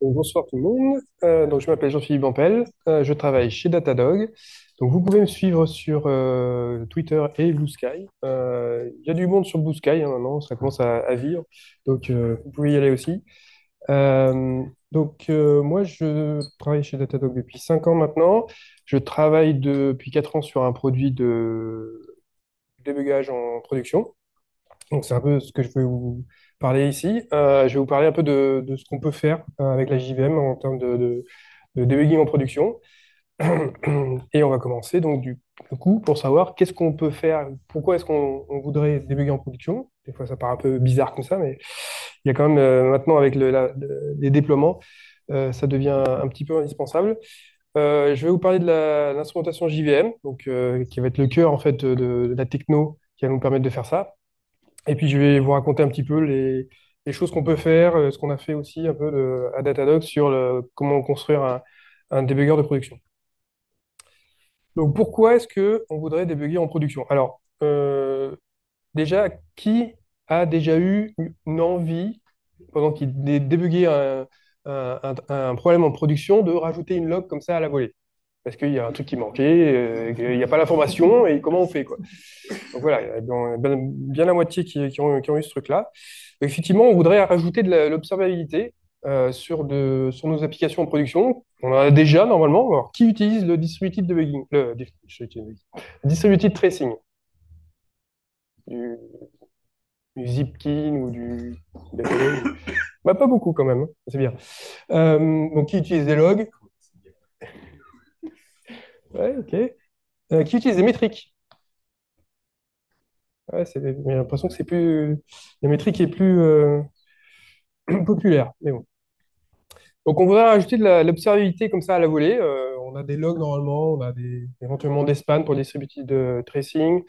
Donc, bonsoir tout le monde. Donc, je m'appelle Jean-Philippe Bampel. Je travaille chez Datadog. Donc, vous pouvez me suivre sur Twitter et Blue Sky. Il y a du monde sur Blue Sky maintenant, ça commence à vivre. Donc, vous pouvez y aller aussi. Moi, je travaille chez Datadog depuis 5 ans maintenant. Je travaille depuis 4 ans sur un produit de débugage en production. Donc, c'est un peu ce que je vais vous parler ici. Je vais vous parler un peu de ce qu'on peut faire avec la JVM en termes de debugging en production. Et on va commencer donc du coup pour savoir qu'est-ce qu'on peut faire, pourquoi est-ce qu'on voudrait débugger en production. Des fois, ça paraît un peu bizarre comme ça, mais il y a quand même maintenant avec les déploiements, ça devient un petit peu indispensable. Je vais vous parler de l'instrumentation JVM, qui va être le cœur en fait de la techno qui va nous permettre de faire ça. Et puis, je vais vous raconter un petit peu les choses qu'on peut faire, ce qu'on a fait aussi un peu à Datadog sur comment construire un débugger de production. Donc, pourquoi est-ce que on voudrait débugger en production? Alors, déjà, qui a déjà eu une envie, pendant qu'il débuguait un problème en production, de rajouter une log comme ça à la volée? Parce qu'il y a un truc qui manquait, qu'il n'y a pas l'information, et comment on fait, quoi? Donc voilà, il y a bien la moitié qui ont eu ce truc-là. Effectivement, on voudrait rajouter de l'observabilité sur nos applications de production. On en a déjà normalement. Alors, qui utilise le distributed debugging, distributed tracing, du, du Zipkin ou du Datadog? Bah, pas beaucoup quand même, hein. C'est bien. Donc, qui utilise des logs? Ouais, ok. Qui utilise des métriques? Ouais, j'ai l'impression que c'est plus. La métrique est plus populaire. Mais bon. Donc, on voudrait rajouter de l'observabilité comme ça à la volée. On a des logs normalement, on a éventuellement des spans pour distributed tracing,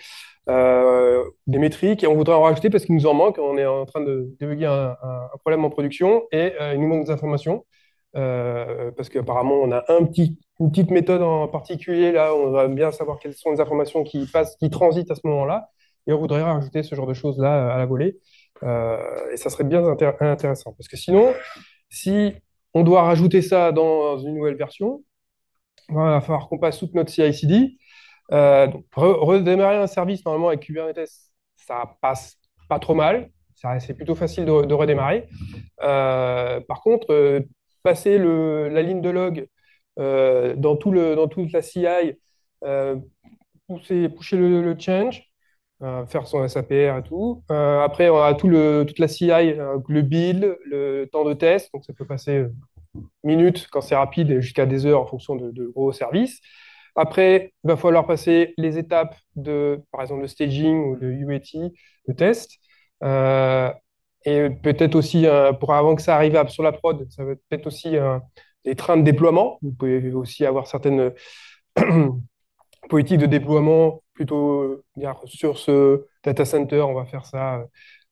des métriques, et on voudrait en rajouter parce qu'il nous en manque. On est en train de débugger un problème en production et il nous manque des informations. Parce qu'apparemment, on a une petite méthode en particulier là, on va bien savoir quelles sont les informations qui passent, qui transitent à ce moment-là, et on voudrait rajouter ce genre de choses là à la volée. Et ça serait bien intéressant parce que sinon, si on doit rajouter ça dans une nouvelle version, il va falloir qu'on passe toute notre CI/CD. Donc, redémarrer un service normalement avec Kubernetes, ça passe pas trop mal. C'est plutôt facile de redémarrer. Par contre, passer la ligne de log dans toute la CI, euh, pousser le change, faire son SAPR et tout. Après, on a toute la CI, le build, le temps de test. Donc, ça peut passer minutes quand c'est rapide et jusqu'à des heures en fonction de gros services. Après, il va falloir passer les étapes par exemple, de staging ou de UAT, de test. Euh, et peut-être aussi, avant que ça arrive sur la prod, ça va peut-être aussi des trains de déploiement. Vous pouvez aussi avoir certaines politiques de déploiement plutôt dire, sur ce data center, on va faire ça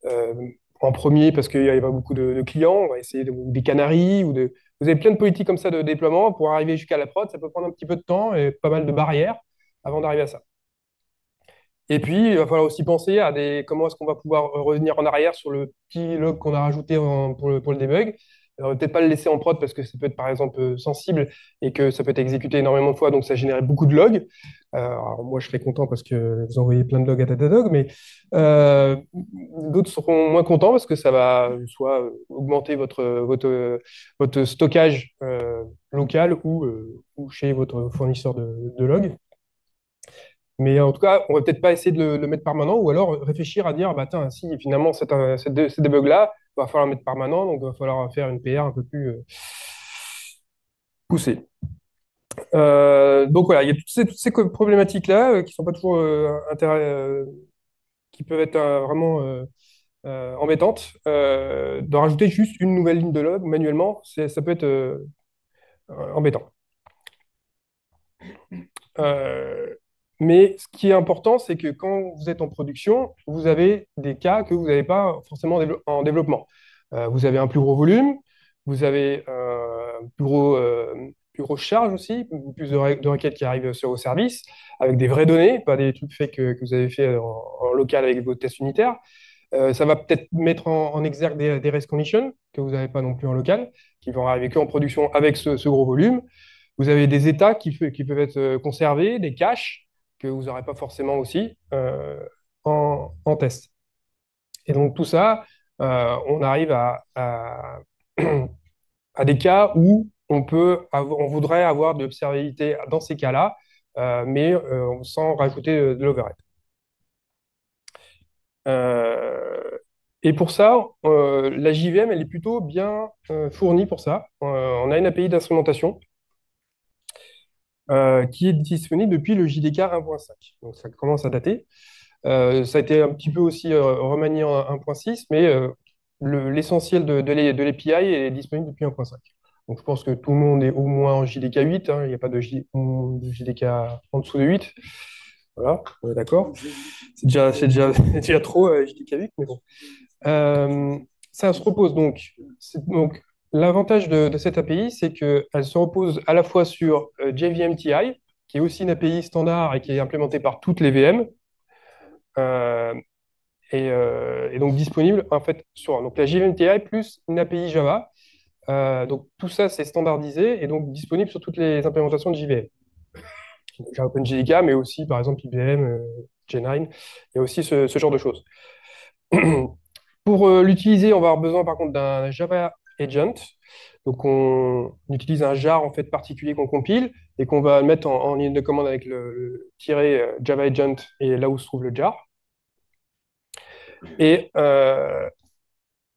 euh, en premier parce qu'il y a pas beaucoup de clients. On va essayer des canaries ou de. Vous avez plein de politiques comme ça de déploiement pour arriver jusqu'à la prod. Ça peut prendre un petit peu de temps et pas mal de barrières avant d'arriver à ça. Et puis, il va falloir aussi penser à comment est-ce qu'on va pouvoir revenir en arrière sur le petit log qu'on a rajouté pour le debug. Peut-être pas le laisser en prod parce que ça peut être par exemple sensible et que ça peut être exécuté énormément de fois, donc ça génère beaucoup de logs. Alors moi, je serais content parce que vous envoyez plein de logs à Datadog, mais d'autres seront moins contents parce que ça va soit augmenter votre stockage local ou chez votre fournisseur de logs. Mais en tout cas, on va peut-être pas essayer de le mettre permanent ou alors réfléchir à dire, bah, tiens, si finalement ces debugs-là, il va falloir le mettre permanent, donc il va falloir faire une PR un peu plus poussée. Donc voilà, il y a toutes ces problématiques-là qui sont pas toujours qui peuvent être vraiment embêtantes. De rajouter juste une nouvelle ligne de log manuellement, ça peut être embêtant. Euh, mais ce qui est important, c'est que quand vous êtes en production, vous avez des cas que vous n'avez pas forcément en développement. Vous avez un plus gros volume, vous avez plus gros charge aussi, plus de requêtes qui arrivent sur vos services, avec des vraies données, pas des trucs faits que vous avez fait en local avec vos tests unitaires. Ça va peut-être mettre en exergue des race conditions que vous n'avez pas non plus en local, qui vont arriver qu'en production avec ce gros volume. Vous avez des états qui peuvent être conservés, des caches que vous n'aurez pas forcément aussi en test. Et donc tout ça, on arrive à des cas où on voudrait avoir de l'observabilité dans ces cas-là, mais sans rajouter de l'overhead. Euh, et pour ça, la JVM, elle est plutôt bien fournie pour ça. On a une API d'instrumentation qui est disponible depuis le JDK 1.5. Donc ça commence à dater. Ça a été un petit peu aussi remanié en 1.6, mais l'essentiel de l'API est disponible depuis 1.5. Donc je pense que tout le monde est au moins en JDK 8, hein, il n'y a pas de JDK en dessous de 8. Voilà, on est d'accord. C'est déjà trop JDK 8, mais bon. Euh, Ça se repose donc. Donc l'avantage de cette API, c'est qu'elle se repose à la fois sur JVM TI, qui est aussi une API standard et qui est implémentée par toutes les VM, euh, et donc disponible en fait sur donc la JVM TI plus une API Java. Donc tout ça c'est standardisé et donc disponible sur toutes les implémentations de JVM. J'ai OpenJDK, mais aussi par exemple IBM, J9, il y a aussi ce genre de choses. Pour l'utiliser, on va avoir besoin par contre d'un Java Agent. Donc on utilise un jar en fait particulier qu'on compile et qu'on va mettre en ligne de commande avec le tiret Java Agent et là où se trouve le jar. Et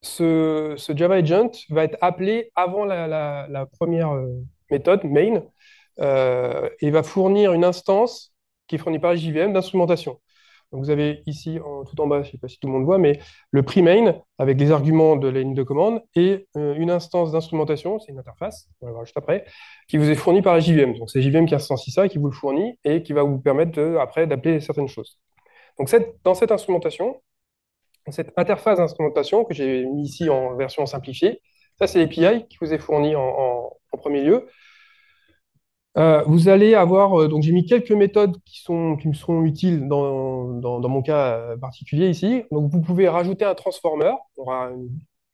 ce Java Agent va être appelé avant la première méthode main et va fournir une instance qui est fournie par la JVM d'instrumentation. Donc vous avez ici, tout en bas, je ne sais pas si tout le monde voit, mais le pre-main avec les arguments de la ligne de commande et une instance d'instrumentation, c'est une interface, on va voir juste après, qui vous est fournie par la JVM. Donc c'est la JVM qui instancie ça, qui vous le fournit et qui va vous permettre après d'appeler certaines choses. Donc dans cette instrumentation, cette interface d'instrumentation que j'ai mis ici en version simplifiée, ça c'est l'API qui vous est fourni en premier lieu. Vous allez avoir, donc j'ai mis quelques méthodes qui me seront utiles dans mon cas particulier ici. Donc vous pouvez rajouter un transformer. On aura une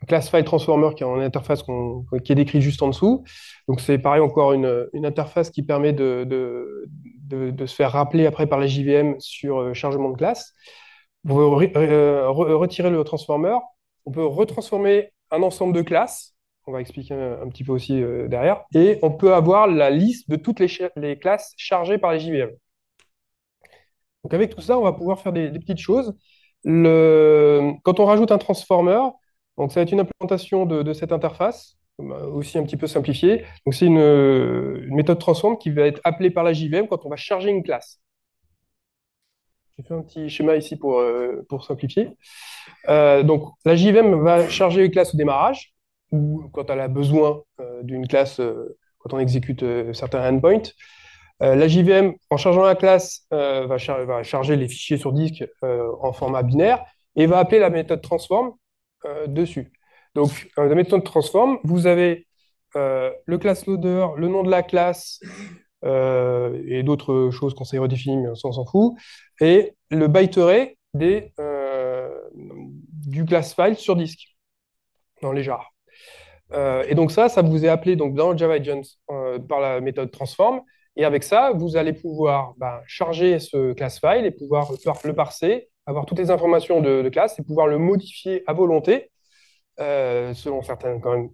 classe file transformer qui est en interface qui est décrite juste en dessous. Donc c'est pareil encore une interface qui permet de se faire rappeler après par la JVM sur chargement de classe. Vous pouvez retirer le transformer. On peut retransformer un ensemble de classes. On va expliquer un petit peu aussi derrière. Et on peut avoir la liste de toutes les classes chargées par les JVM. Donc avec tout ça, on va pouvoir faire des petites choses. Quand on rajoute un transformer, donc ça va être une implémentation de cette interface, aussi un petit peu simplifiée. Donc c'est une méthode transform qui va être appelée par la JVM quand on va charger une classe. J'ai fait un petit schéma ici pour simplifier. Donc, la JVM va charger les classes au démarrage, ou quand elle a besoin d'une classe, quand on exécute certains endpoints. La JVM, en chargeant la classe, va charger les fichiers sur disque en format binaire et va appeler la méthode transform dessus. Donc, la méthode transform, vous avez le class loader, le nom de la classe, et d'autres choses qu'on s'est redéfinies, mais ça, on s'en fout, et le byte array du class file sur disque, dans les jars. Et donc ça vous est appelé donc, dans le Java Agent par la méthode transform, et avec ça, vous allez pouvoir charger ce class file et pouvoir le parser, avoir toutes les informations de classe et pouvoir le modifier à volonté selon certains quand même,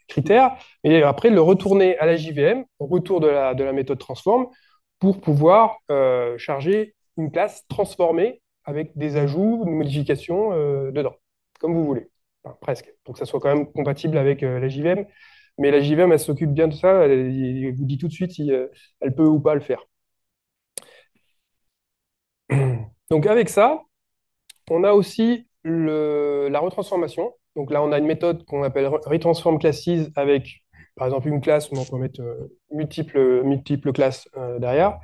critères, et après le retourner à la JVM au retour de la méthode transform pour pouvoir charger une classe transformée avec des ajouts, des modifications dedans, comme vous voulez. Enfin, presque, pour que ça soit quand même compatible avec la JVM. Mais la JVM, elle s'occupe bien de ça, elle vous dit tout de suite si elle peut ou pas le faire. Donc avec ça, on a aussi la retransformation. Donc là, on a une méthode qu'on appelle retransform classes avec, par exemple, une classe où on peut mettre multiples classes derrière.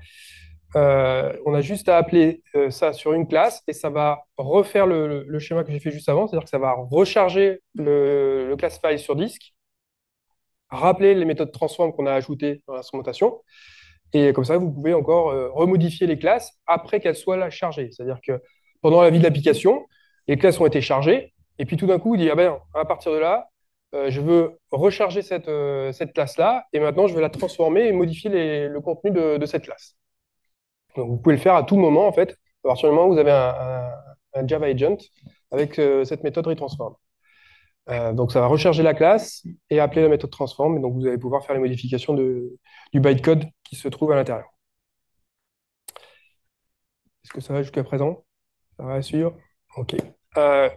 On a juste à appeler ça sur une classe et ça va refaire le schéma que j'ai fait juste avant, c'est-à-dire que ça va recharger le class file sur disque, rappeler les méthodes transform qu'on a ajoutées dans l'instrumentation, et comme ça, vous pouvez encore remodifier les classes après qu'elles soient là chargées. C'est-à-dire que pendant la vie de l'application, les classes ont été chargées, et puis tout d'un coup, il dit, ah ben, à partir de là, je veux recharger cette classe-là, et maintenant, je vais la transformer et modifier le contenu de cette classe. Donc, vous pouvez le faire à tout moment, en fait, à partir du moment où vous avez un Java Agent avec cette méthode retransform. Donc, ça va recharger la classe et appeler la méthode transform, et donc vous allez pouvoir faire les modifications du bytecode qui se trouve à l'intérieur. Est-ce que ça va jusqu'à présent? Ça va, sûr? OK. Euh,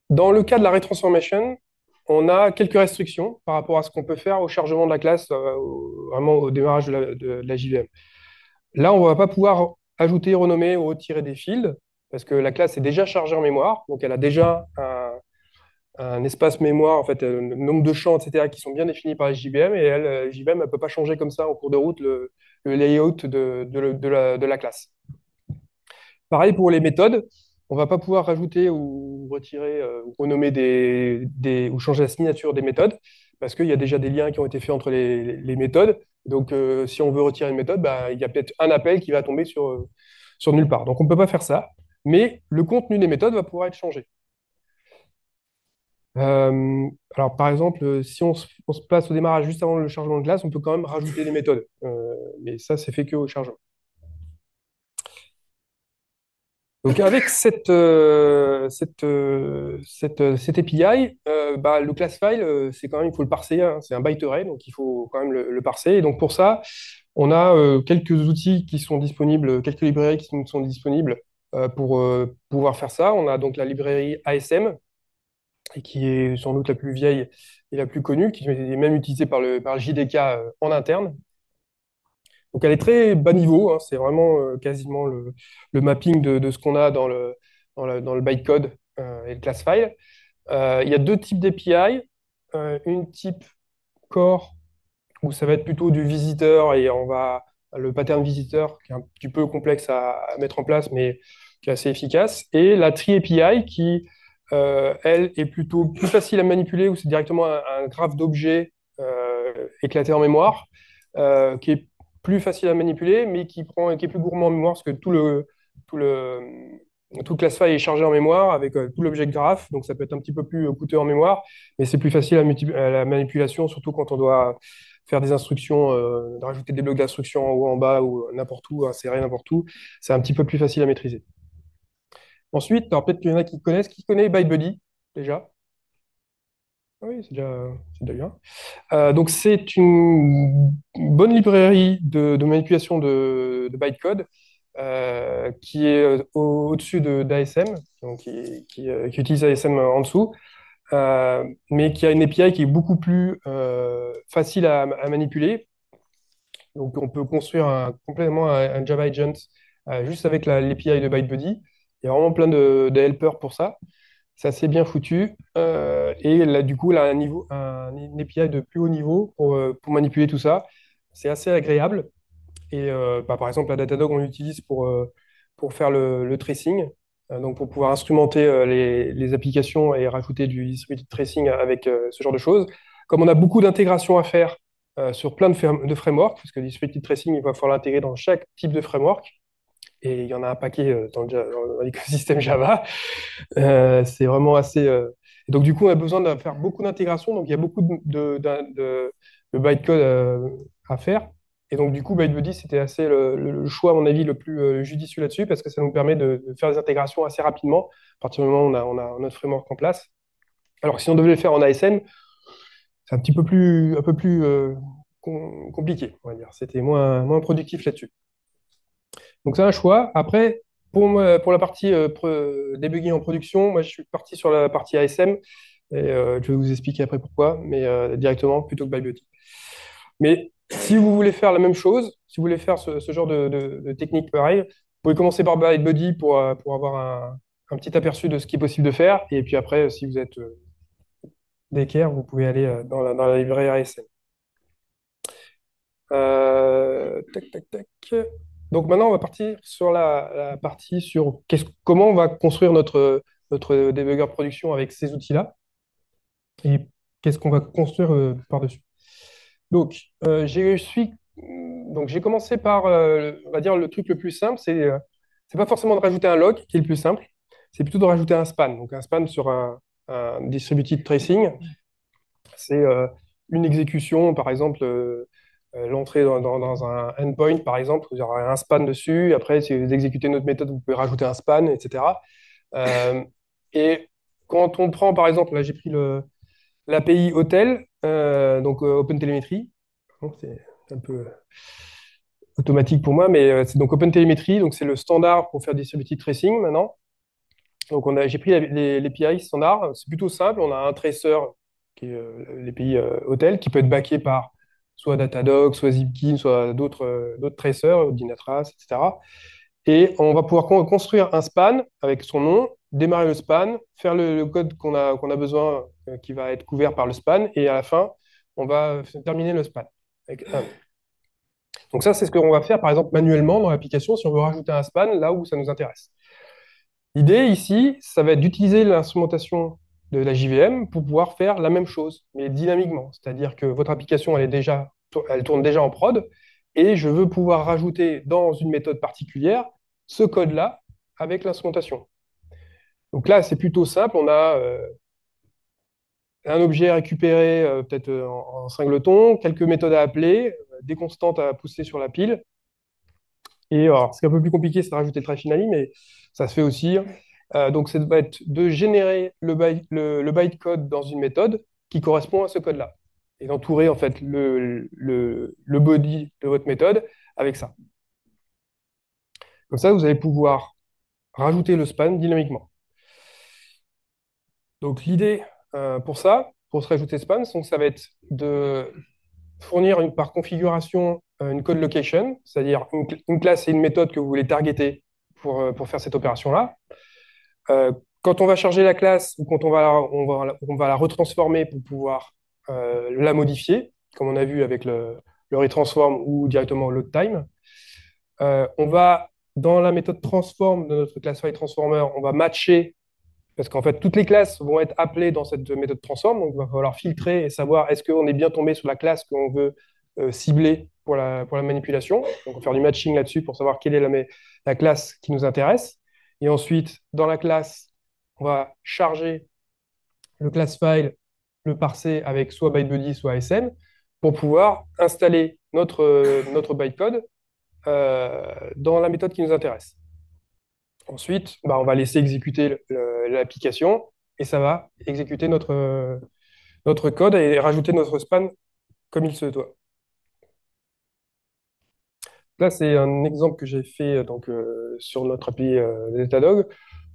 Dans le cas de la retransformation, on a quelques restrictions par rapport à ce qu'on peut faire au chargement de la classe, vraiment au démarrage de la JVM. Là, on ne va pas pouvoir ajouter, renommer ou retirer des fields parce que la classe est déjà chargée en mémoire, donc elle a déjà un espace mémoire, en fait, le nombre de champs, etc., qui sont bien définis par la JVM, et la JVM ne peut pas changer comme ça en cours de route le layout de la classe. Pareil pour les méthodes, on ne va pas pouvoir rajouter ou retirer ou renommer ou changer la signature des méthodes parce qu'il y a déjà des liens qui ont été faits entre les méthodes. Donc, si on veut retirer une méthode, bah, il y a peut-être un appel qui va tomber sur nulle part. Donc, on ne peut pas faire ça, mais le contenu des méthodes va pouvoir être changé. Alors, par exemple, si on se place au démarrage juste avant le chargement de classe, on peut quand même rajouter des méthodes. Mais ça, c'est fait que au chargement. Donc avec cette API, bah, le class file, c'est quand même, il faut le parser, hein, c'est un byte array, donc il faut quand même le parser. Et donc pour ça, on a quelques outils qui sont disponibles, quelques librairies qui sont disponibles pour pouvoir faire ça. On a donc la librairie ASM, et qui est sans doute la plus vieille et la plus connue, qui est même utilisée par le JDK en interne. Donc elle est très bas niveau, hein, c'est vraiment quasiment le mapping de ce qu'on a dans le bytecode et le class file. Il y a deux types d'API, une type core où ça va être plutôt du visiteur et le pattern visiteur qui est un petit peu complexe à mettre en place mais qui est assez efficace, et la tree API qui elle est plutôt plus facile à manipuler où c'est directement un graphe d'objets éclaté en mémoire qui est plus facile à manipuler mais qui est plus gourmand en mémoire parce que tout le tout le class file est chargé en mémoire avec tout l'objet graph, donc ça peut être un petit peu plus coûteux en mémoire, mais c'est plus facile à la manipulation, surtout quand on doit faire des instructions, de rajouter des blocs d'instructions en haut, en bas ou n'importe où, insérer n'importe où. C'est un petit peu plus facile à maîtriser. Ensuite, alors peut-être qu'il y en a qui connaissent. Qui connaît ByteBuddy déjà? Ah oui, c'est déjà bien. Donc c'est une bonne librairie de manipulation de bytecode qui est au-dessus d'ASM, donc qui utilise ASM en dessous, mais qui a une API qui est beaucoup plus facile à manipuler. Donc, on peut construire complètement un Java Agent juste avec l'API de ByteBuddy. Il y a vraiment plein de helpers pour ça. C'est assez bien foutu. Et là, du coup, là, une API de plus haut niveau pour manipuler tout ça. C'est assez agréable. Et bah, par exemple, la Datadog, on l'utilise pour faire le tracing. Donc, pour pouvoir instrumenter les applications et rajouter du distributed tracing avec ce genre de choses. Comme on a beaucoup d'intégrations à faire sur plein de frameworks, parce que le distributed tracing, il va falloir l'intégrer dans chaque type de framework. Et il y en a un paquet dans l'écosystème Java. C'est vraiment assez. Et donc, du coup, on a besoin de faire beaucoup d'intégration. Donc, il y a beaucoup de bytecode à faire. Et donc, du coup, ByteBuddy, c'était assez le choix, à mon avis, le plus judicieux là-dessus, parce que ça nous permet de faire des intégrations assez rapidement, à partir du moment où on a notre framework en place. Alors que si on devait le faire en ASM, c'est un peu plus compliqué, on va dire. C'était moins productif là-dessus. Donc, c'est un choix. Après, pour la partie debugging en production, moi, je suis parti sur la partie ASM. Et je vais vous expliquer après pourquoi, mais directement plutôt que ByteBuddy. Mais si vous voulez faire la même chose, si vous voulez faire ce genre de technique pareil, vous pouvez commencer par ByteBuddy pour avoir un petit aperçu de ce qui est possible de faire. Et puis après, si vous êtes d'équerre, vous pouvez aller dans la librairie ASM. Tac, tac, tac. Donc maintenant, on va partir sur la partie sur comment on va construire notre debugger de production avec ces outils-là et qu'est-ce qu'on va construire par-dessus. Donc, j'ai commencé par, on va dire, le truc le plus simple, c'est pas forcément de rajouter un log qui est le plus simple, c'est plutôt de rajouter un span. Donc un span sur un distributed tracing, c'est une exécution, par exemple, l'entrée dans un endpoint, par exemple, vous aurez un span dessus. Après, si vous exécutez notre méthode, vous pouvez rajouter un span, etc. Euh, et quand on prend, par exemple, là j'ai pris l'API Hotel, donc OpenTelemetry. Bon, c'est un peu automatique pour moi, mais c'est donc OpenTelemetry, donc c'est le standard pour faire distributed tracing maintenant. Donc j'ai pris l'API standard, c'est plutôt simple, on a un tracer qui est l'API Hotel qui peut être backé par soit Datadog, soit Zipkin, soit d'autres tracers, Dynatrace, etc. Et on va pouvoir construire un span avec son nom, démarrer le span, faire le code qu'on a besoin qui va être couvert par le span, et à la fin, on va terminer le span. Donc ça, c'est ce qu'on va faire, par exemple, manuellement dans l'application si on veut rajouter un span là où ça nous intéresse. L'idée ici, ça va être d'utiliser l'instrumentation de la JVM pour pouvoir faire la même chose, mais dynamiquement. C'est-à-dire que votre application, elle tourne déjà en prod, et je veux pouvoir rajouter dans une méthode particulière ce code-là avec l'instrumentation. Donc là, c'est plutôt simple. On a un objet à récupérer, peut-être en singleton, quelques méthodes à appeler, des constantes à pousser sur la pile. Et alors, ce qui est un peu plus compliqué, c'est de rajouter le try finally, mais ça se fait aussi. Donc, ça va être de générer le bytecode dans une méthode qui correspond à ce code-là. Et d'entourer, en fait, le body de votre méthode avec ça. Comme ça, vous allez pouvoir rajouter le span dynamiquement. Donc, l'idée pour ça, pour se rajouter span, donc, ça va être de fournir par configuration une code location, c'est-à-dire une classe et une méthode que vous voulez targeter pour faire cette opération-là. Euh, Quand on va charger la classe ou quand on va la retransformer pour pouvoir la modifier, comme on a vu avec le retransform ou directement load time, on va, dans la méthode transform de notre classe file transformer, on va matcher, parce qu'en fait, toutes les classes vont être appelées dans cette méthode transform, donc il va falloir filtrer et savoir est-ce qu'on est bien tombé sur la classe qu'on veut cibler pour la manipulation. Donc, on va faire du matching là-dessus pour savoir quelle est la classe qui nous intéresse. Et ensuite, dans la classe, on va charger le class file, le parser avec soit bytebuddy, soit ASM, pour pouvoir installer notre bytecode dans la méthode qui nous intéresse. Ensuite, bah, on va laisser exécuter l'application et ça va exécuter notre code et rajouter notre span comme il se doit. Là, c'est un exemple que j'ai fait donc, sur notre API Datadog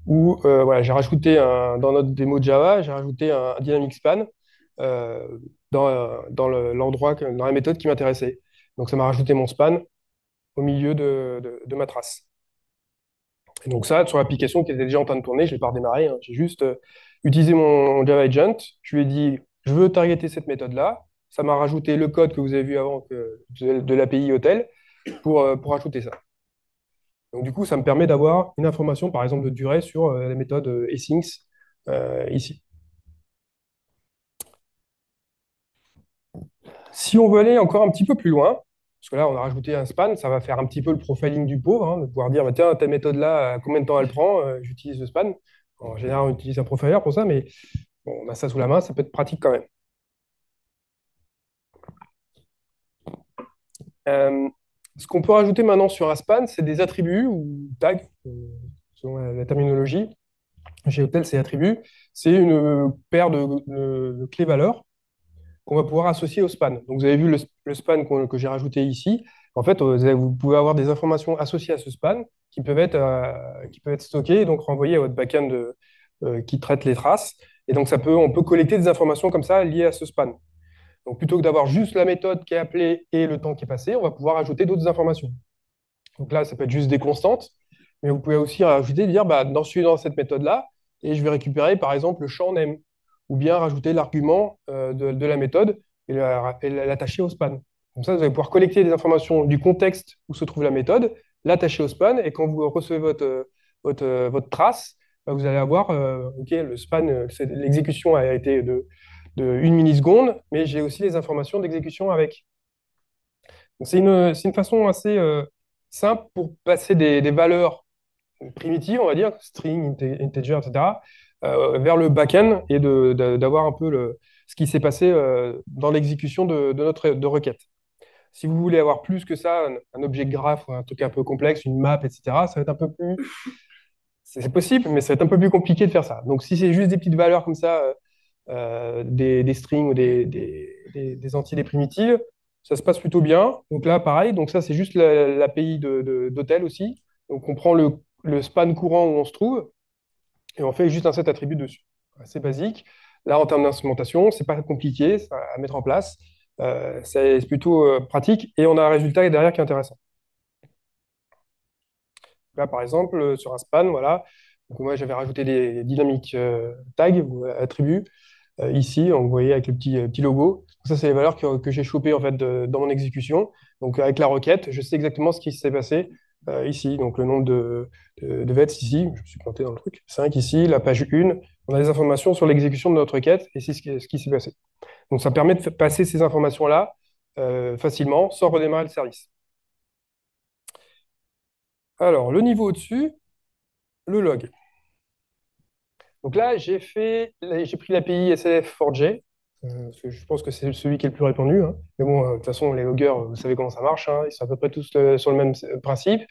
où voilà, j'ai rajouté dans notre démo Java, j'ai rajouté un dynamic span dans l'endroit, dans la méthode qui m'intéressait. Donc ça m'a rajouté mon span au milieu de ma trace. Et donc ça, sur l'application qui était déjà en train de tourner, je ne l'ai pas redémarré, hein. J'ai juste utilisé mon Java Agent, je lui ai dit, je veux targeter cette méthode-là. Ça m'a rajouté le code que vous avez vu avant de l'API Hotel pour ajouter ça. Donc du coup, ça me permet d'avoir une information, par exemple, de durée sur la méthode asyncs ici. Si on veut aller encore un petit peu plus loin, parce que là, on a rajouté un span, ça va faire un petit peu le profiling du pauvre, hein, de pouvoir dire, bah, tiens, ta méthode-là, combien de temps elle prend? J'utilise le span. En général, on utilise un profiler pour ça, mais bon, on a ça sous la main, ça peut être pratique quand même. Euh, Ce qu'on peut rajouter maintenant sur un span, c'est des attributs ou tags, selon la terminologie. Chez Hotel, c'est attributs. C'est une paire de clés-valeurs qu'on va pouvoir associer au span. Donc, vous avez vu le span que j'ai rajouté ici. En fait, vous pouvez avoir des informations associées à ce span qui peuvent être stockées et donc renvoyées à votre backend qui traite les traces. Et donc, on peut collecter des informations comme ça liées à ce span. Donc, plutôt que d'avoir juste la méthode qui est appelée et le temps qui est passé, on va pouvoir ajouter d'autres informations. Donc là, ça peut être juste des constantes, mais vous pouvez aussi rajouter, dire, bah, je suis dans cette méthode-là, et je vais récupérer, par exemple, le champ name, ou bien rajouter l'argument de la méthode et l'attacher au span. Comme ça, vous allez pouvoir collecter des informations du contexte où se trouve la méthode, l'attacher au span, et quand vous recevez votre trace, bah, vous allez avoir, OK, le span, l'exécution a été de 1 milliseconde, mais j'ai aussi les informations d'exécution avec. Donc, c'est une façon assez simple pour passer des valeurs primitives, on va dire, string, integer, etc., vers le back-end et d'avoir un peu ce qui s'est passé dans l'exécution de notre de requête. Si vous voulez avoir plus que ça, un objet graph ou un truc un peu complexe, une map, etc., ça va être un peu plus. C'est possible, mais ça va être un peu plus compliqué de faire ça. Donc, si c'est juste des petites valeurs comme ça, des strings ou des entités primitives, ça se passe plutôt bien. Donc là, pareil, donc ça, c'est juste l'API d'hôtel aussi. Donc, on prend le span courant où on se trouve et on fait juste un set attribut dessus. C'est basique. Là, en termes d'instrumentation, c'est pas compliqué à mettre en place. C'est plutôt pratique et on a un résultat derrière qui est intéressant. Là, par exemple, sur un span, voilà. Donc, moi, j'avais rajouté des dynamiques tags ou attributs. Ici, on voyait avec le petit logo. Ça, c'est les valeurs que j'ai chopées en fait, dans mon exécution. Donc, avec la requête, je sais exactement ce qui s'est passé ici. Donc, le nombre de vets ici, je me suis planté dans le truc, 5 ici, la page 1. On a des informations sur l'exécution de notre requête et c'est ce qui s'est passé. Donc, ça permet de passer ces informations-là facilement sans redémarrer le service. Alors, le niveau au-dessus, le log. Donc là, j'ai pris l'API SLF4j, parce que je pense que c'est celui qui est le plus répandu, hein. Mais bon, de toute façon, les loggers, vous savez comment ça marche, hein. Ils sont à peu près tous sur le même principe.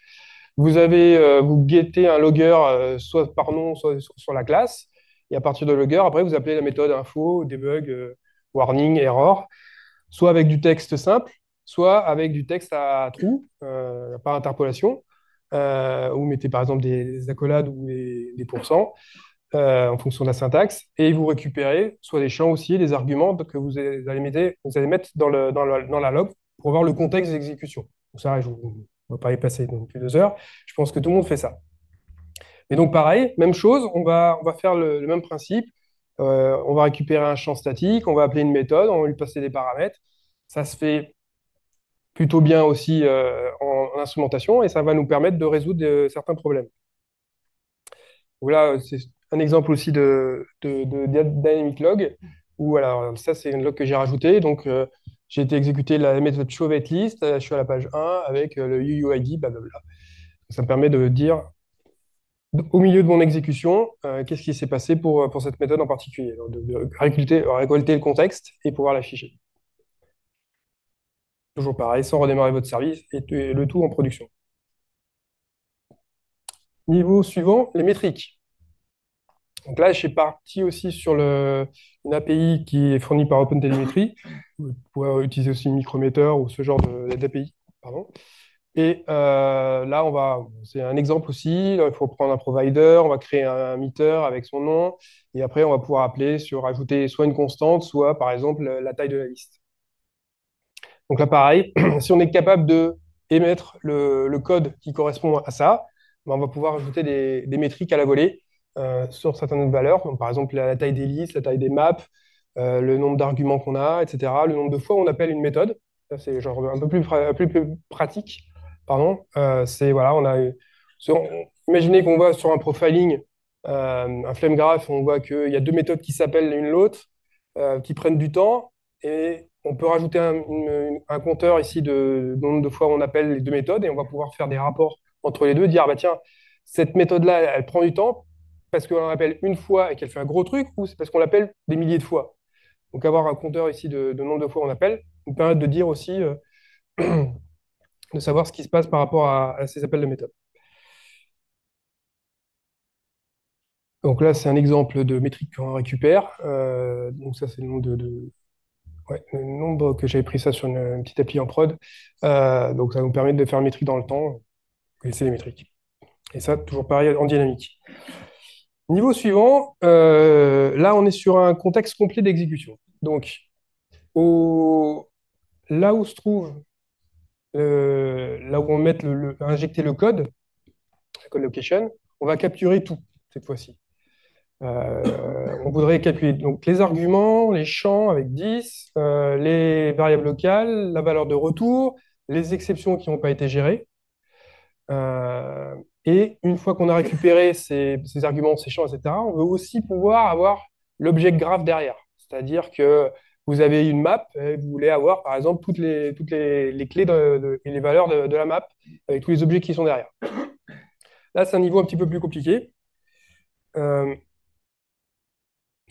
Vous gettez un logger soit par nom, soit sur la classe. Et à partir de logger, après, vous appelez la méthode info, debug, warning, error, soit avec du texte simple, soit avec du texte à trous, par interpolation. Vous mettez par exemple des accolades ou des pourcents en fonction de la syntaxe, et vous récupérez soit des champs aussi, des arguments que vous allez mettre dans la log pour voir le contexte d'exécution. Donc ça, on ne va pas y passer non plus 2 heures. Je pense que tout le monde fait ça. Et donc pareil, même chose, on va faire le même principe. On va récupérer un champ statique, on va appeler une méthode, on va lui passer des paramètres. Ça se fait plutôt bien aussi en instrumentation et ça va nous permettre de résoudre certains problèmes. Voilà, c'est un exemple aussi de Dynamic Log, où alors, ça, c'est une log que j'ai rajouté. Donc, j'ai été exécuter la méthode showWaitList. Je suis à la page 1 avec le UUID, blablabla. Ça me permet de dire, au milieu de mon exécution, qu'est-ce qui s'est passé pour cette méthode en particulier. Alors, de récolter le contexte et pouvoir l'afficher. Toujours pareil, sans redémarrer votre service et le tout en production. Niveau suivant, les métriques. Donc là, je suis parti aussi sur une API qui est fournie par OpenTelemetry. Vous pouvez utiliser aussi Micrometer ou ce genre d'API. Pardon. Et là, c'est un exemple aussi. Là, il faut prendre un provider, on va créer un meter avec son nom, et après, on va pouvoir rajouter soit une constante, soit par exemple la taille de la liste. Donc là, pareil, si on est capable de émettre le code qui correspond à ça, ben, on va pouvoir ajouter des métriques à la volée sur certaines valeurs, donc par exemple la taille des listes, la taille des maps, le nombre d'arguments qu'on a, etc., le nombre de fois où on appelle une méthode. Ça, c'est genre un peu plus pratique. Pardon. C'est, voilà, imaginez qu'on va sur un profiling, un flame graph, on voit qu'il y a deux méthodes qui s'appellent l'une l'autre, qui prennent du temps, et on peut rajouter un compteur ici de nombre de fois où on appelle les deux méthodes, et on va pouvoir faire des rapports entre les deux, dire, ah bah tiens, cette méthode-là, elle prend du temps parce qu'on l'appelle une fois et qu'elle fait un gros truc, ou c'est parce qu'on l'appelle des milliers de fois. Donc avoir un compteur ici de nombre de fois on appelle nous permet de dire aussi, de savoir ce qui se passe par rapport à ces appels de méthode. Donc là, c'est un exemple de métrique qu'on récupère. Donc ça, c'est le nombre ouais, le nombre que j'avais pris ça sur une petite appli en prod. Donc ça nous permet de faire une métrique dans le temps. Et c'est les métriques. Et ça, toujours pareil en dynamique. Niveau suivant, là, on est sur un contexte complet d'exécution. Donc, là où se trouve, là où on met injecter le code, la code location, on va capturer tout cette fois-ci. On voudrait calculer donc les arguments, les champs avec 10, les variables locales, la valeur de retour, les exceptions qui n'ont pas été gérées. Et une fois qu'on a récupéré ces arguments, ces champs, etc., on veut aussi pouvoir avoir l'objet graph derrière. C'est-à-dire que vous avez une map, et vous voulez avoir, par exemple, toutes les clés et les valeurs de la map avec tous les objets qui sont derrière. Là, c'est un niveau un petit peu plus compliqué. Euh,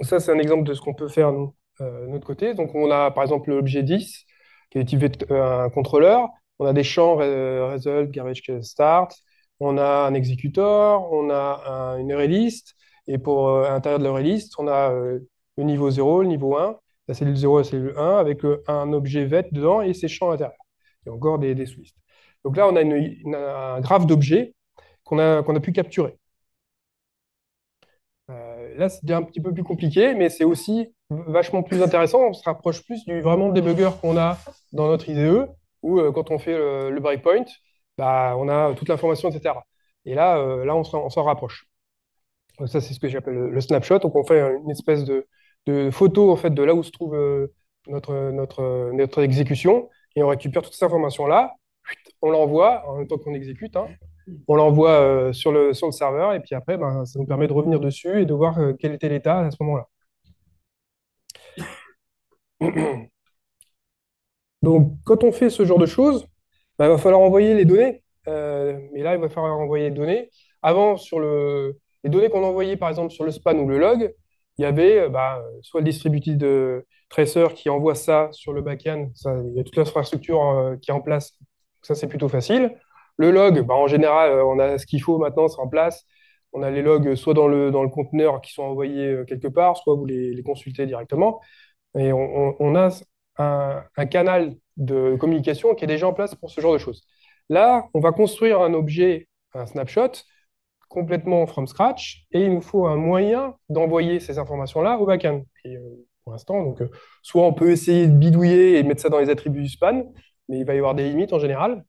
Ça, c'est un exemple de ce qu'on peut faire, nous, de notre côté. Donc, on a, par exemple, l'objet 10, qui est typé un contrôleur. On a des champs result, garbage start. On a un exécuteur. On a une array list. Et pour à l'intérieur de l'array list, on a le niveau 0, le niveau 1, la cellule 0 et la cellule 1, avec un objet vet dedans et ses champs à l'intérieur. Et encore des swift. Donc là, on a un graphe d'objets qu'on a pu capturer. Là, c'est déjà un petit peu plus compliqué, mais c'est aussi vachement plus intéressant. On se rapproche plus du vraiment debugger qu'on a dans notre IDE, où quand on fait le breakpoint, bah, on a toute l'information, etc. Et là, on s'en rapproche. Donc ça, c'est ce que j'appelle le snapshot. Donc, on fait une espèce de photo en fait, de là où se trouve notre exécution, et on récupère toute cette information-là, on l'envoie en même temps qu'on exécute, hein, on l'envoie sur le serveur, et puis après, ben, ça nous permet de revenir dessus et de voir quel était l'état à ce moment-là. Donc, quand on fait ce genre de choses, bah, il va falloir envoyer les données. Mais là, il va falloir envoyer les données. Avant, les données qu'on envoyait, par exemple, sur le span ou le log, il y avait bah, soit le distributed de tracer qui envoie ça sur le backend. Ça, il y a toute l'infrastructure qui est en place. Ça, c'est plutôt facile. Le log, bah, en général, on a ce qu'il faut maintenant, c'est en place. On a les logs soit dans le conteneur qui sont envoyés quelque part, soit vous les consultez directement. Et on a un canal de communication qui est déjà en place pour ce genre de choses. Là, on va construire un objet, un snapshot, complètement from scratch, et il nous faut un moyen d'envoyer ces informations-là au backend. Et pour l'instant, donc, soit on peut essayer de bidouiller et mettre ça dans les attributs du span, mais il va y avoir des limites en général.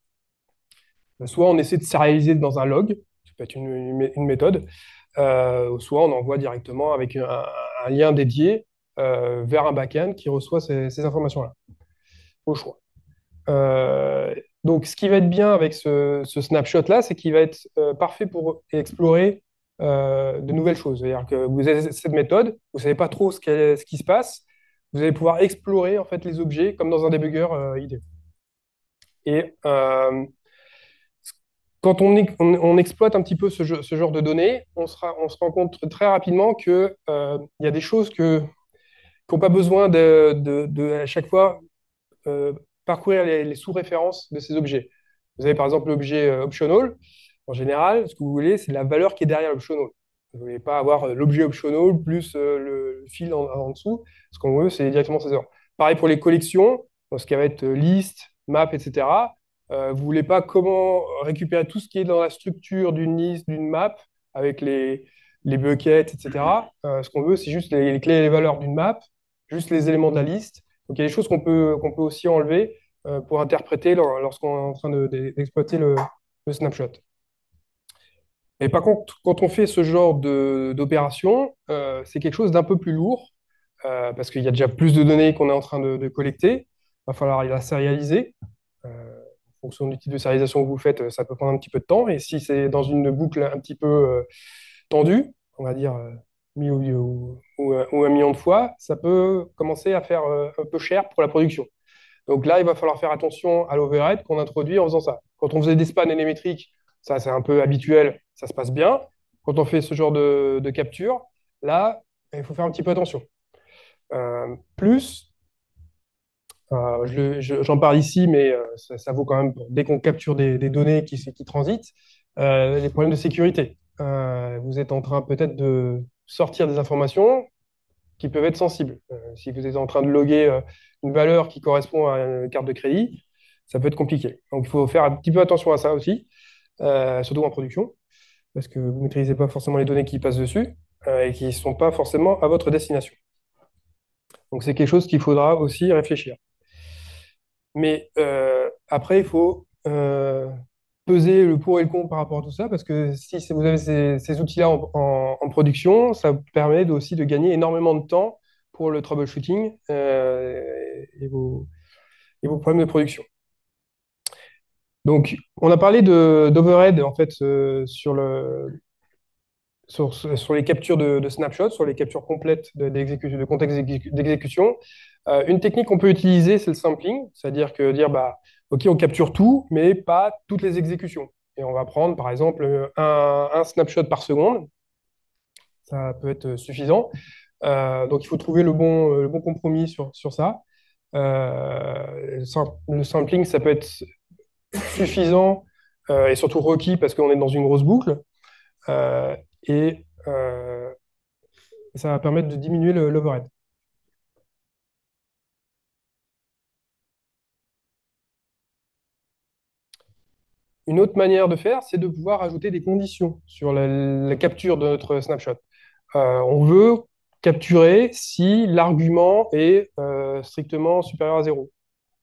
Soit on essaie de sérialiser dans un log, ça peut être une méthode, soit on envoie directement avec un lien dédié vers un backend qui reçoit ces informations-là, au choix. Euh, donc, ce qui va être bien avec ce snapshot-là, c'est qu'il va être parfait pour explorer de nouvelles choses. C'est-à-dire que vous avez cette méthode, vous ne savez pas trop ce qui se passe, vous allez pouvoir explorer en fait les objets comme dans un debugger IDE. Et quand on exploite un petit peu ce genre de données, on se rend compte très rapidement que il y a des choses qui n'ont pas besoin à chaque fois euh, parcourir les sous-références de ces objets. Vous avez par exemple l'objet optional. En général, ce que vous voulez, c'est la valeur qui est derrière l'optional. Vous ne voulez pas avoir l'objet optional plus le fil en dessous. Ce qu'on veut, c'est directement ces heures. Pareil pour les collections, dans ce qui va être liste, map, etc. Vous ne voulez pas comment récupérer tout ce qui est dans la structure d'une liste, d'une map, avec les buckets, etc. Ce qu'on veut, c'est juste les clés et les valeurs d'une map, juste les éléments de la liste. Donc il y a des choses qu'on peut aussi enlever pour interpréter lorsqu'on est en train d'exploiter le snapshot. Et par contre, quand on fait ce genre d'opération, c'est quelque chose d'un peu plus lourd parce qu'il y a déjà plus de données qu'on est en train de collecter. Il va falloir la sérialiser. En fonction du type de sérialisation que vous faites, ça peut prendre un petit peu de temps. Et si c'est dans une boucle un petit peu tendue, on va dire 1000 ou 1 million de fois, ça peut commencer à faire un peu cher pour la production. Donc là, il va falloir faire attention à l'overhead qu'on introduit en faisant ça. Quand on faisait des spans élémétriques, ça c'est un peu habituel, ça se passe bien. Quand on fait ce genre de capture, là, il faut faire un petit peu attention. Plus, j'en parle ici, mais ça vaut quand même dès qu'on capture des données qui transitent, les problèmes de sécurité. Vous êtes en train peut-être de sortir des informations qui peuvent être sensibles. Si vous êtes en train de loguer une valeur qui correspond à une carte de crédit, ça peut être compliqué. Donc, il faut faire un petit peu attention à ça aussi, surtout en production, parce que vous ne maîtrisez pas forcément les données qui passent dessus et qui ne sont pas forcément à votre destination. Donc, c'est quelque chose qu'il faudra aussi réfléchir. Mais après, il faut peser le pour et le contre par rapport à tout ça, parce que si vous avez ces outils-là en production, ça vous permet aussi de gagner énormément de temps pour le troubleshooting et vos problèmes de production. Donc, on a parlé d'overhead en fait sur les captures de snapshots, sur les captures complètes de contexte d'exécution. Une technique qu'on peut utiliser, c'est le sampling, c'est-à-dire que dire, bah, OK, on capture tout, mais pas toutes les exécutions. et on va prendre par exemple un snapshot par seconde. Ça peut être suffisant. Donc il faut trouver le bon compromis sur ça. Le sampling, ça peut être suffisant et surtout requis parce qu'on est dans une grosse boucle. Euh, et ça va permettre de diminuer l'overhead. Une autre manière de faire, c'est de pouvoir ajouter des conditions sur la capture de notre snapshot. On veut capturer si l'argument est strictement supérieur à zéro.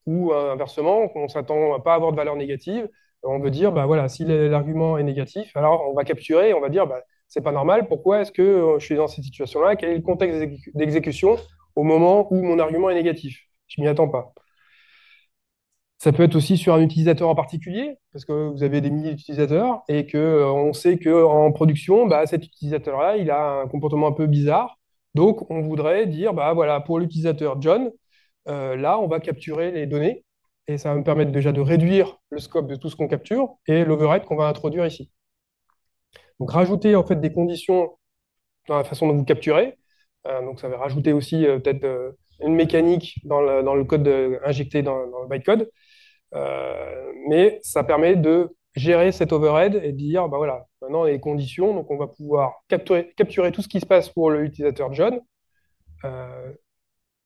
Ou inversement, on s'attend à pas avoir de valeur négative. On veut dire, bah voilà, si l'argument est négatif, alors on va capturer et on va dire, bah, c'est pas normal, pourquoi est-ce que je suis dans cette situation-là? Quel est le contexte d'exécution au moment où mon argument est négatif? Je m'y attends pas. Ça peut être aussi sur un utilisateur en particulier, parce que vous avez des milliers d'utilisateurs et que on sait qu'en production, bah, cet utilisateur-là, il a un comportement un peu bizarre. Donc, on voudrait dire, bah voilà, pour l'utilisateur John, là, on va capturer les données et ça va me permettre déjà de réduire le scope de tout ce qu'on capture et l'overhead qu'on va introduire ici. Donc, rajouter en fait des conditions dans la façon dont vous capturez. Donc, ça va rajouter aussi peut-être une mécanique dans le code injecté dans le bytecode. Mais ça permet de gérer cet overhead et de dire, bah voilà, maintenant on a les conditions, donc on va pouvoir capturer tout ce qui se passe pour l'utilisateur John euh,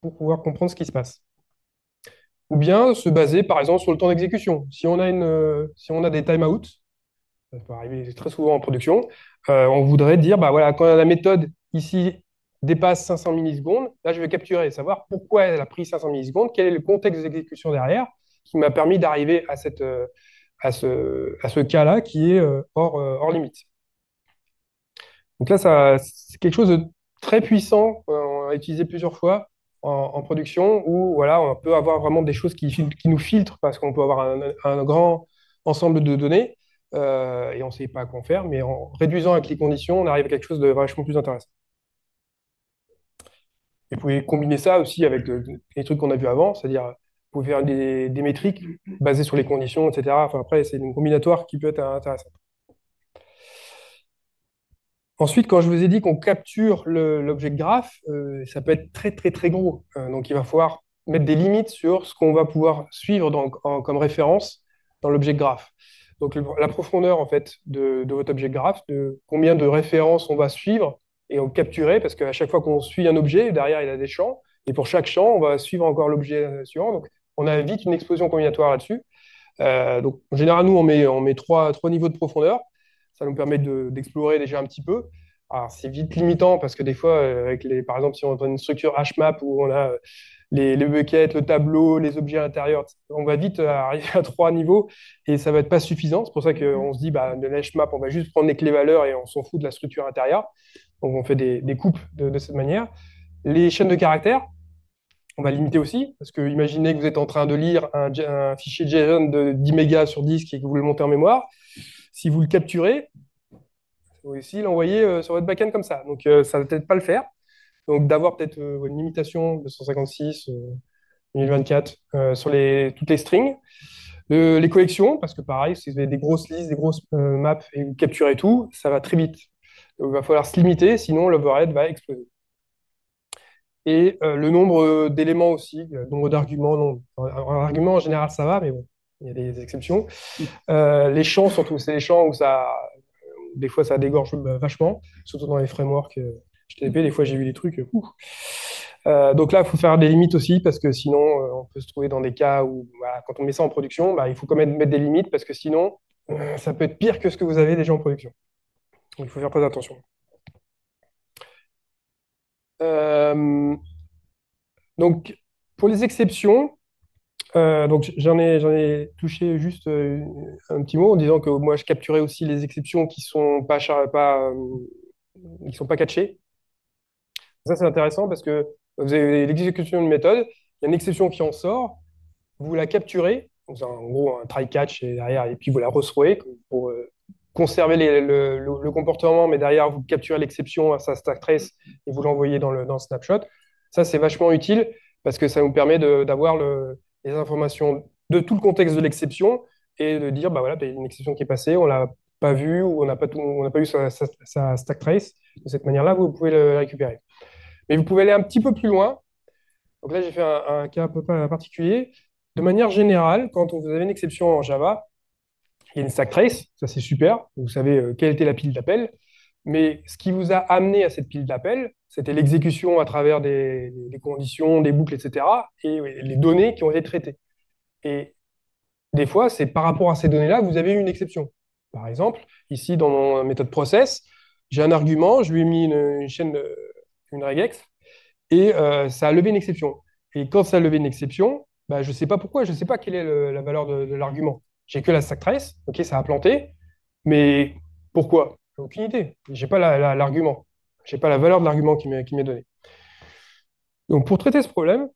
pour pouvoir comprendre ce qui se passe. Ou bien se baser par exemple sur le temps d'exécution. Si on a des timeouts, ça peut arriver très souvent en production, on voudrait dire, bah voilà, quand la méthode ici dépasse 500 millisecondes, là je vais capturer et savoir pourquoi elle a pris 500 millisecondes, quel est le contexte d'exécution derrière qui m'a permis d'arriver à ce cas-là qui est hors limite. Donc là, c'est quelque chose de très puissant, on l'a utilisé plusieurs fois en production, où voilà, on peut avoir vraiment des choses qui nous filtrent parce qu'on peut avoir un grand ensemble de données et on ne sait pas quoi en faire, mais en réduisant avec les conditions, on arrive à quelque chose de vachement plus intéressant. Et vous pouvez combiner ça aussi avec les trucs qu'on a vus avant, c'est-à-dire vous pouvez faire des métriques basées sur les conditions, etc. Enfin, après, c'est une combinatoire qui peut être intéressante. Ensuite, quand je vous ai dit qu'on capture l'objet graph, ça peut être très très très gros. Donc il va falloir mettre des limites sur ce qu'on va pouvoir suivre comme référence dans l'objet graph. Donc la profondeur en fait de votre objet graph, de combien de références on va suivre et on capturer, parce qu'à chaque fois qu'on suit un objet, derrière il a des champs, et pour chaque champ, on va suivre encore l'objet suivant. Donc on a vite une explosion combinatoire là-dessus. Donc, en général, nous, on met trois niveaux de profondeur. Ça nous permet d'explorer déjà un petit peu. Alors, c'est vite limitant parce que des fois, par exemple, si on a une structure HMAP où on a les buckets, le tableau, les objets intérieurs, on va vite arriver à trois niveaux et ça va être pas suffisant. C'est pour ça qu'on se dit, bah, de l'HMAP, on va juste prendre les clés valeurs et on s'en fout de la structure intérieure. Donc, on fait des coupes de cette manière. Les chaînes de caractères, on va limiter aussi, parce que imaginez que vous êtes en train de lire un fichier JSON de 10 mégas sur disque et que vous le montez en mémoire. Si vous le capturez, vous pouvez aussi l'envoyer sur votre backend comme ça. Donc, ça ne va peut-être pas le faire. Donc, d'avoir peut-être une limitation de 156, 1024 sur toutes les strings. Les collections, parce que pareil, si vous avez des grosses listes, des grosses maps et vous capturez tout, ça va très vite. Donc, il va falloir se limiter, sinon l'overhead va exploser. Et le nombre d'éléments aussi, le nombre d'arguments, non. En argument, en général, ça va, mais bon, il y a des exceptions. Les champs, surtout, c'est les champs où des fois, ça dégorge vachement, surtout dans les frameworks HTTP. Des fois, j'ai vu des trucs. Donc là, il faut faire des limites aussi, parce que sinon, on peut se trouver dans des cas où, voilà, quand on met ça en production, bah, il faut quand même mettre des limites, parce que sinon, ça peut être pire que ce que vous avez déjà en production. Donc, il faut faire très attention. Euh, donc, pour les exceptions, donc j'en ai touché juste un petit mot en disant que moi je capturais aussi les exceptions qui sont qui sont pas catchées. Ça c'est intéressant parce que vous avez l'exécution d'une méthode, il y a une exception qui en sort, vous la capturez, donc c'est en gros un try catch et derrière et puis vous la retrouvez pour conserver le comportement, mais derrière vous capturez l'exception à sa stack trace et vous l'envoyez dans le snapshot. Ça c'est vachement utile parce que ça nous permet d'avoir les informations de tout le contexte de l'exception, et de dire, bah voilà, il y a une exception qui est passée, on l'a pas vue ou on n'a pas eu sa stack trace. De cette manière-là, vous pouvez le récupérer. Mais vous pouvez aller un petit peu plus loin. Donc là, j'ai fait un cas un peu particulier. De manière générale, quand vous avez une exception en Java, il y a une stack trace, ça c'est super. Vous savez quelle était la pile d'appel. Mais ce qui vous a amené à cette pile d'appel, c'était l'exécution à travers des conditions, des boucles, etc. Et oui, les données qui ont été traitées. Et des fois, c'est par rapport à ces données-là que vous avez eu une exception. Par exemple, ici, dans mon méthode process, j'ai un argument, je lui ai mis une chaîne, une regex, et ça a levé une exception. Et quand ça a levé une exception, bah, je ne sais pas pourquoi, je ne sais pas quelle est la valeur de l'argument. J'ai que la stack trace, ok, ça a planté, mais pourquoi? J'ai aucune idée. J'ai pas l'argument. J'ai pas la valeur de l'argument qui m'est donné. Donc pour traiter ce problème,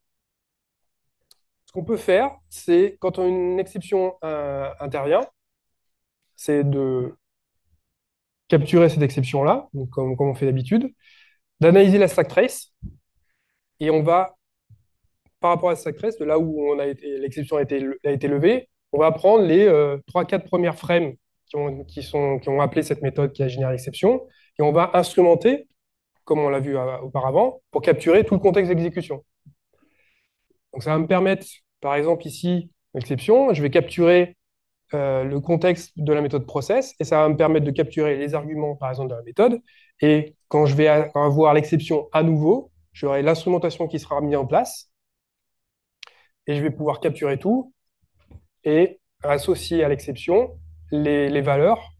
ce qu'on peut faire, c'est quand une exception intervient, c'est de capturer cette exception-là, donc comme on fait d'habitude, d'analyser la stack trace, et on va par rapport à Sacrest, de là où l'exception a été levée, on va prendre les 3-4 premières frames qui ont appelé cette méthode qui a généré l'exception, et on va instrumenter, comme on l'a vu auparavant, pour capturer tout le contexte d'exécution. Donc ça va me permettre, par exemple ici, l'exception, je vais capturer le contexte de la méthode process, et ça va me permettre de capturer les arguments, par exemple, de la méthode, et quand je vais avoir l'exception à nouveau, j'aurai l'instrumentation qui sera mise en place, et je vais pouvoir capturer tout et associer à l'exception les valeurs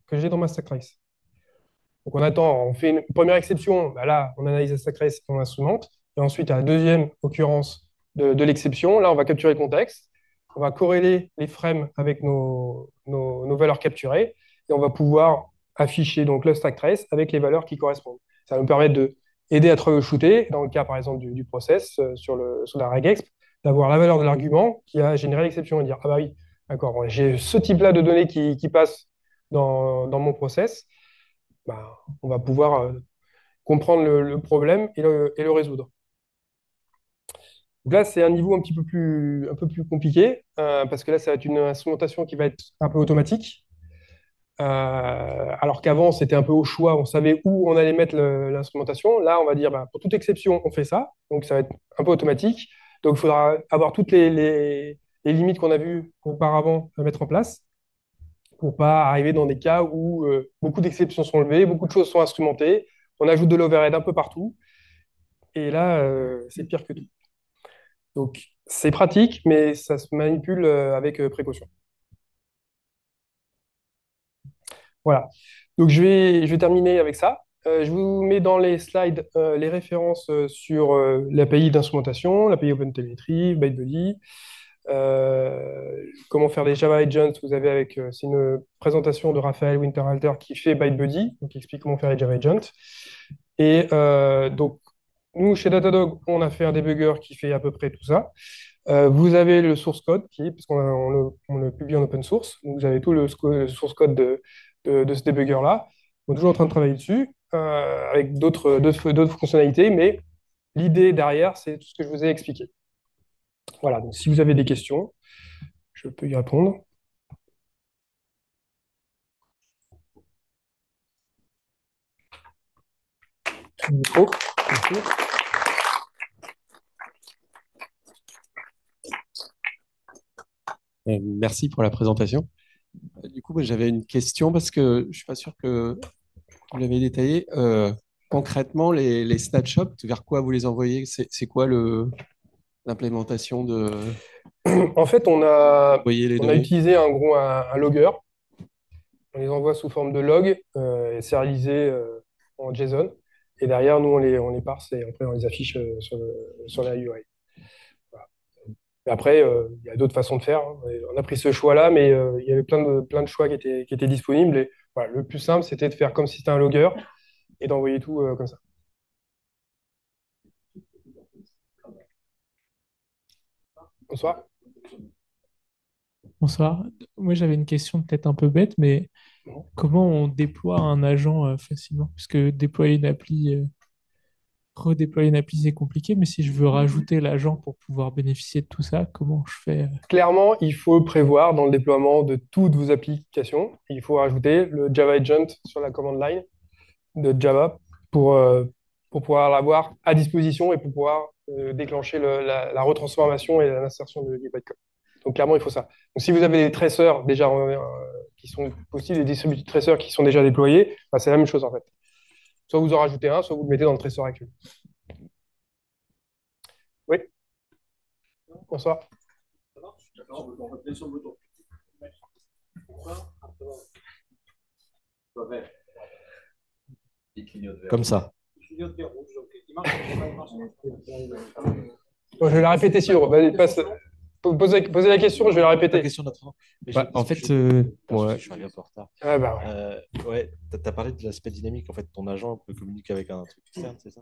que j'ai dans ma stack trace. Donc on attend, on fait une première exception, bah là on analyse la stack trace et on instrumente, et ensuite à la deuxième occurrence de l'exception, là on va capturer le contexte, on va corréler les frames avec nos valeurs capturées, et on va pouvoir afficher donc le stack trace avec les valeurs qui correspondent. Ça va nous permettre de aider à troubleshooter, dans le cas par exemple du process sur la regex, d'avoir la valeur de l'argument qui a généré l'exception et dire ah bah oui, d'accord, j'ai ce type-là de données qui passe dans mon process, bah, on va pouvoir comprendre le problème et le résoudre. Donc là, c'est un niveau un peu plus compliqué, parce que là, ça va être une instrumentation qui va être un peu automatique. Alors qu'avant, c'était un peu au choix, on savait où on allait mettre l'instrumentation. Là, on va dire, bah, pour toute exception, on fait ça. Donc, ça va être un peu automatique. Donc, il faudra avoir toutes les limites qu'on a vues auparavant à mettre en place pour pas arriver dans des cas où beaucoup d'exceptions sont levées, beaucoup de choses sont instrumentées, on ajoute de l'overhead un peu partout, et là, c'est pire que tout. Donc, c'est pratique, mais ça se manipule avec précaution. Voilà. Donc, je vais terminer avec ça. Je vous mets dans les slides les références sur l'API d'instrumentation, l'API OpenTelemetry, ByteBuddy, comment faire des Java Agents. Vous avez c'est une présentation de Raphaël Winterhalter qui fait ByteBuddy, donc qui explique comment faire les Java Agents. Et donc, nous, chez Datadog, on a fait un debugger qui fait à peu près tout ça. Vous avez le source code, puisqu'on le publie en open source. Donc, vous avez tout le source code de ce debugger-là. On est toujours en train de travailler dessus, avec d'autres fonctionnalités, mais l'idée derrière, c'est tout ce que je vous ai expliqué. Voilà, donc si vous avez des questions, je peux y répondre. Micro. Merci. Merci pour la présentation. Du coup, moi, j'avais une question parce que je ne suis pas sûr que vous l'avez détaillé. Concrètement, les snapshots, vers quoi vous les envoyez? C'est quoi l'implémentation de En fait, on a, envoyer les on a données? utilisé un logger. On les envoie sous forme de log et sérialisé en JSON. Et derrière, nous, on les parse et après, on les affiche sur la UI. Voilà. Et après, il y a d'autres façons de faire, hein. On a pris ce choix-là, mais il y avait plein de choix qui étaient disponibles. Et voilà, le plus simple, c'était de faire comme si c'était un logger et d'envoyer tout comme ça. Bonsoir. Bonsoir. Moi, j'avais une question peut-être un peu bête, mais comment on déploie un agent facilement? Parce que déployer une appli redéployer une appli, c'est compliqué, mais si je veux rajouter l'agent pour pouvoir bénéficier de tout ça, comment je fais? Clairement, il faut prévoir dans le déploiement de toutes vos applications, il faut rajouter le Java Agent sur la command line de Java pour, euh, pour pouvoir l'avoir à disposition et pour pouvoir déclencher la retransformation et l'insertion du bytecode. Donc clairement, il faut ça. Donc si vous avez des traceurs déjà qui sont possibles, des distributifs traceurs qui sont déjà déployés, bah, c'est la même chose en fait. Soit vous en rajoutez un, soit vous le mettez dans le traceur actuel. Oui, bonsoir. Comme ça. Bon, je vais la répéter si vas-y, posez la question, je vais la La répéter. question d'entrée. Bah, en fait, Je suis arrivé un peu en retard. Ah, bah, ouais. Ouais, t'as parlé de l'aspect dynamique. En fait, ton agent peut communiquer avec un truc externe, c'est ça?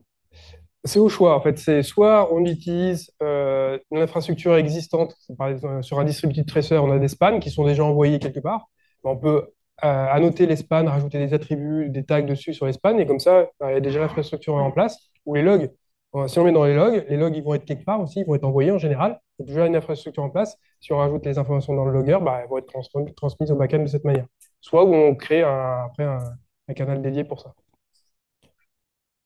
C'est au choix, en fait. C'est soit on utilise une infrastructure existante, par exemple, sur un distributif tracer, on a des spans qui sont déjà envoyés quelque part. On peut annoter les spans, rajouter des attributs, des tags dessus sur les spans, et comme ça, il y a déjà l'infrastructure en place. Ou les logs, si on met dans les logs, ils vont être quelque part aussi, ils vont être envoyés en général. Il y a déjà une infrastructure en place. Si on rajoute les informations dans le logger, bah, elles vont être transmises au backend de cette manière. Soit où on crée après un canal dédié pour ça.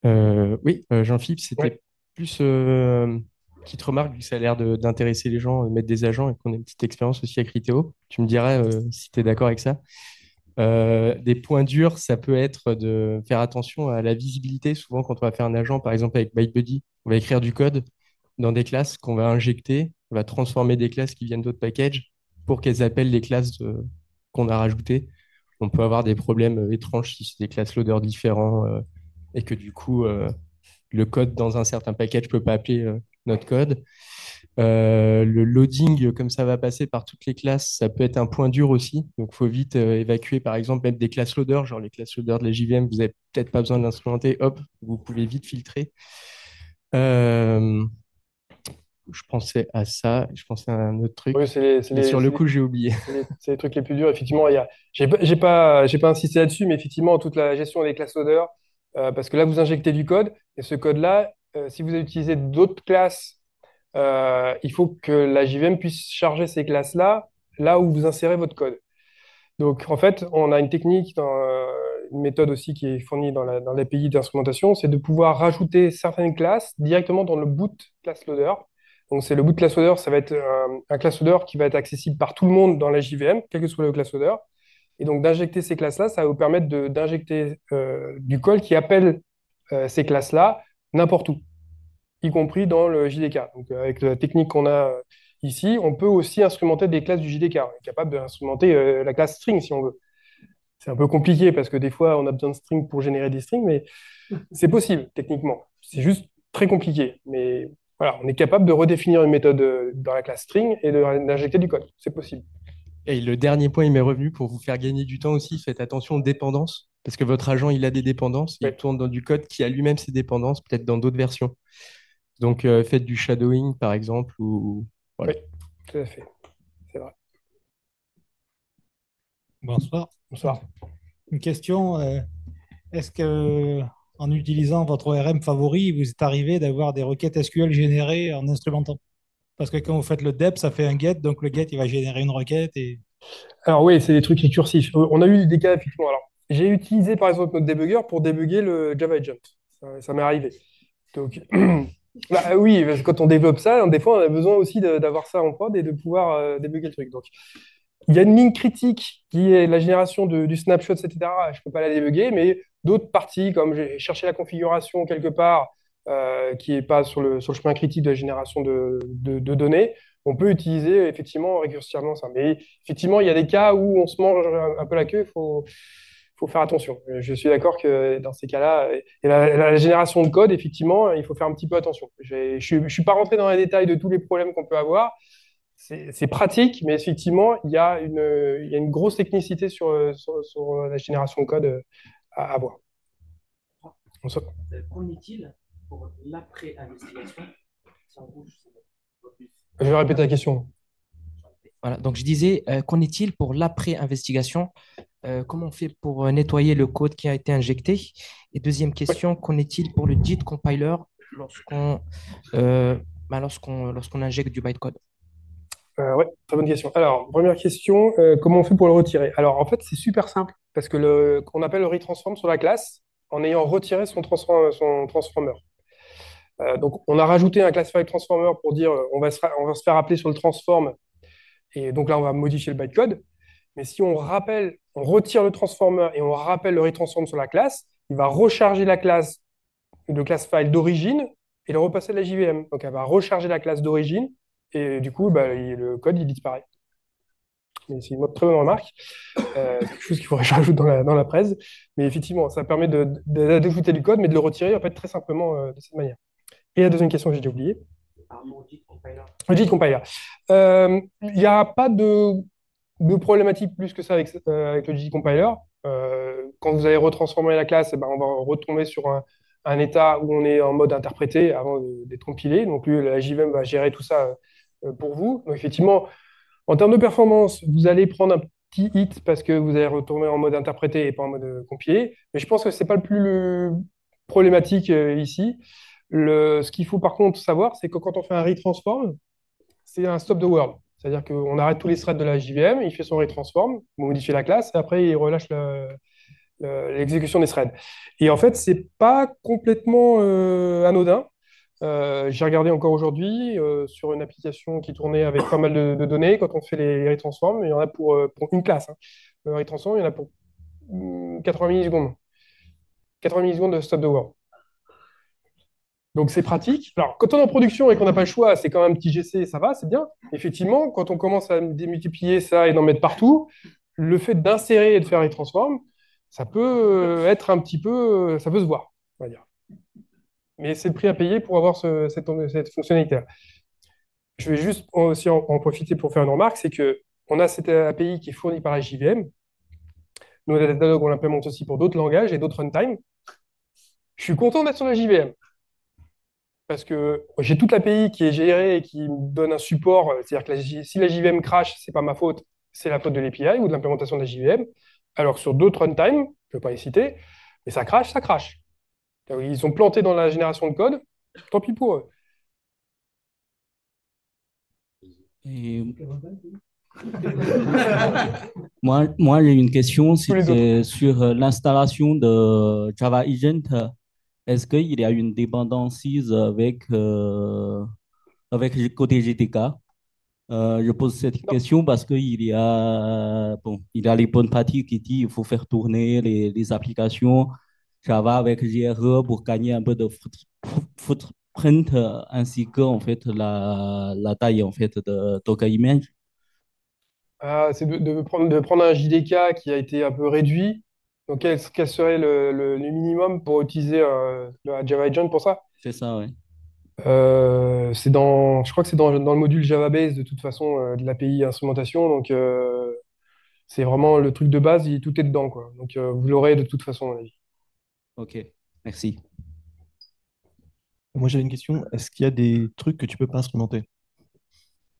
Oui, Jean-Philippe, Oui. c'était plus petite remarque, vu que ça a l'air d'intéresser les gens, de mettre des agents et qu'on a une petite expérience aussi avec Riteo. Tu me dirais si tu es d'accord avec ça. Des points durs, ça peut être de faire attention à la visibilité. Souvent, quand on va faire un agent, par exemple avec ByteBuddy, on va écrire du code dans des classes qu'on va injecter, on va transformer des classes qui viennent d'autres packages pour qu'elles appellent les classes qu'on a rajoutées. On peut avoir des problèmes étranges si c'est des classes loader différents et que du coup, le code dans un certain package ne peut pas appeler notre code. Le loading, comme ça va passer par toutes les classes, ça peut être un point dur aussi. Donc, il faut vite évacuer, par exemple, même des classes loaders, genre les classes loaders de la JVM, vous n'avez peut-être pas besoin de l'instrumenter, hop, vous pouvez vite filtrer. Euh, je pensais à ça, je pensais à un autre truc, Oui, mais sur le coup, j'ai oublié. c'est les trucs les plus durs. Effectivement, j'ai pas insisté là-dessus, mais effectivement, toute la gestion des classes loaders, parce que là, vous injectez du code, et ce code-là, si vous utilisez d'autres classes, il faut que la JVM puisse charger ces classes-là, là où vous insérez votre code. Donc, en fait, on a une technique, une méthode aussi qui est fournie dans l'API d'instrumentation, c'est de pouvoir rajouter certaines classes directement dans le boot class loader. Donc, c'est le boot class loader, ça va être un class loader qui va être accessible par tout le monde dans la JVM, quel que soit le class loader. Et donc, d'injecter ces classes-là, ça va vous permettre d'injecter du code qui appelle ces classes-là n'importe où, y compris dans le JDK. Donc, avec la technique qu'on a ici, on peut aussi instrumenter des classes du JDK. On est capable d'instrumenter la classe string si on veut. C'est un peu compliqué parce que des fois, on a besoin de string pour générer des strings, mais c'est possible techniquement. C'est juste très compliqué. Mais voilà, on est capable de redéfinir une méthode dans la classe string et d'injecter du code. C'est possible. Et le dernier point, il m'est revenu pour vous faire gagner du temps aussi. Faites attention aux dépendances, parce que votre agent, il a des dépendances, et Oui. il tourne dans du code qui a lui-même ses dépendances, peut-être dans d'autres versions. Donc, faites du shadowing, par exemple, ou Oui, voilà. tout à fait. C'est vrai. Bonsoir. Bonsoir. Une question, est-ce que en utilisant votre ORM favori, il vous est arrivé d'avoir des requêtes SQL générées en instrumentant? Parce que quand vous faites le dep, ça fait un get, donc le get, il va générer une requête et Alors oui, c'est des trucs récursifs. On a eu des cas, effectivement. Alors, j'ai utilisé par exemple notre debugger pour débugger le Java Agent. Ça m'est arrivé. Donc, bah, oui, parce que quand on développe ça, des fois, on a besoin aussi d'avoir ça en prod et de pouvoir débugger le truc. Donc, il y a une ligne critique qui est la génération du snapshot, etc. Je ne peux pas la débugger, mais d'autres parties, comme j'ai cherché la configuration quelque part, qui n'est pas sur le chemin critique de la génération de données, on peut utiliser effectivement récursivement ça. Mais effectivement, il y a des cas où on se mange un peu la queue, faut faire attention. Je suis d'accord que dans ces cas-là, et la génération de code, effectivement, il faut faire un petit peu attention. Je ne suis pas rentré dans les détails de tous les problèmes qu'on peut avoir. C'est pratique, mais effectivement, il y a une grosse technicité sur la génération de code à avoir. Qu'en est-il pour l'après-investigation? Je vais répéter la question. Voilà, donc je disais, qu'en est-il pour l'après-investigation? Comment on fait pour nettoyer le code qui a été injecté? Et deuxième question, qu'en est-il pour le JIT compiler euh, lorsqu'on injecte du bytecode? Ouais, très bonne question. Alors, première question, comment on fait pour le retirer? Alors, en fait, c'est super simple parce que on appelle le retransform sur la classe en ayant retiré son transformer. Donc, on a rajouté un classifier transformer pour dire on va se faire appeler sur le transform et donc là, on va modifier le bytecode. Mais si on rappelle, on retire le transformer et on rappelle le retransform sur la classe, il va recharger la classe, le class file d'origine et le repasser à la JVM. Donc, elle va recharger la classe d'origine et du coup, bah, le code, il disparaît. Mais c'est une très bonne remarque. Quelque chose qu'il faudrait que je rajoute dans la presse. Mais effectivement, ça permet d'ajouter du code, mais de le retirer en fait, très simplement de cette manière. Et la deuxième question que j'ai déjà oubliée. Le JIT compiler. Il n'y a pas de problématique plus que ça avec le JIT compiler. Quand vous allez retransformer la classe, eh ben, on va retomber sur un état où on est en mode interprété avant d'être compilé. Donc, la JVM va gérer tout ça pour vous. Donc, effectivement, en termes de performance, vous allez prendre un petit hit parce que vous allez retourner en mode interprété et pas en mode compilé. Mais je pense que ce n'est pas le plus problématique ici. Ce qu'il faut par contre savoir, c'est que quand on fait un retransform, c'est un stop the world. C'est-à-dire qu'on arrête tous les threads de la JVM, il fait son retransform, vous modifiez la classe, et après il relâche l'exécution des threads. Et en fait, c'est pas complètement anodin. J'ai regardé encore aujourd'hui sur une application qui tournait avec pas mal de données. Quand on fait les retransforms, il y en a pour une classe. Hein. Le retransform, il y en a pour 80 millisecondes. 80 millisecondes de stop the world. Donc c'est pratique. Alors, quand on est en production et qu'on n'a pas le choix, c'est quand même un petit GC, ça va, c'est bien. Effectivement, quand on commence à démultiplier ça et d'en mettre partout, le fait d'insérer et de faire les transforms, ça peut être un petit peu, ça peut se voir, on va dire. Mais c'est le prix à payer pour avoir cette fonctionnalité-là. Je vais juste aussi en profiter pour faire une remarque, c'est que on a cette API qui est fournie par la JVM. Nous, la Datadog, on l'implémente aussi pour d'autres langages et d'autres runtime. Je suis content d'être sur la JVM. Parce que j'ai toute l'API qui est gérée et qui me donne un support. C'est-à-dire que si la JVM crash, c'est pas ma faute, c'est la faute de l'API ou de l'implémentation de la JVM. Alors que sur d'autres runtime, je ne vais pas les citer, mais ça crash, ça crash. Ils sont plantés dans la génération de code, tant pis pour eux. Et moi j'ai une question, Tous les autres. c'est sur l'installation de Java Agent. Est-ce qu'il y a une dépendance avec le côté GTK? Je pose cette Non. question parce il y a les bonnes pratiques qui disent qu'il faut faire tourner les applications Java avec JRE pour gagner un peu de footprint ainsi que en fait la taille en fait de Docker Image. C'est de prendre un JDK qui a été un peu réduit. Donc, quel serait le minimum pour utiliser le Java Agent pour ça? C'est ça, oui. Je crois que c'est dans le module Java Base de toute façon de l'API instrumentation. Donc, c'est vraiment le truc de base, tout est dedans, quoi. Donc, vous l'aurez de toute façon, à mon avis. Ok, merci. Moi, j'avais une question. Est-ce qu'il y a des trucs que tu peux pas instrumenter?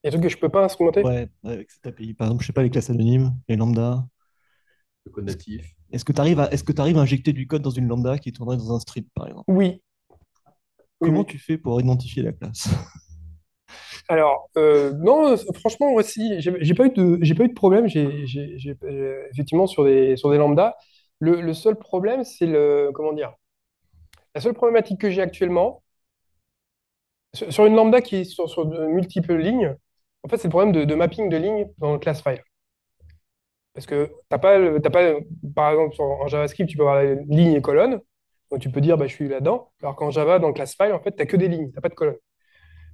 Il y a des trucs que je peux pas instrumenter? Ouais, avec cette API. Par exemple, je sais pas, les classes anonymes, les lambda. Le code natif. Est-ce que tu arrives à injecter du code dans une lambda qui tournerait dans un strip, par exemple? Oui. Oui, Comment oui. tu fais pour identifier la classe? Alors, non, franchement, aussi, j'ai pas eu de problème. Effectivement, sur des lambdas. Le seul problème, c'est comment dire, la seule problématique que j'ai actuellement, sur une lambda qui est sur de multiples lignes, en fait, c'est le problème de mapping de lignes dans le class file. Parce que t'as pas, par exemple, en JavaScript, tu peux avoir la ligne et colonne. Donc, tu peux dire, bah, je suis là-dedans. Alors qu'en Java, dans le class file, en fait, tu que des lignes, tu pas de colonne.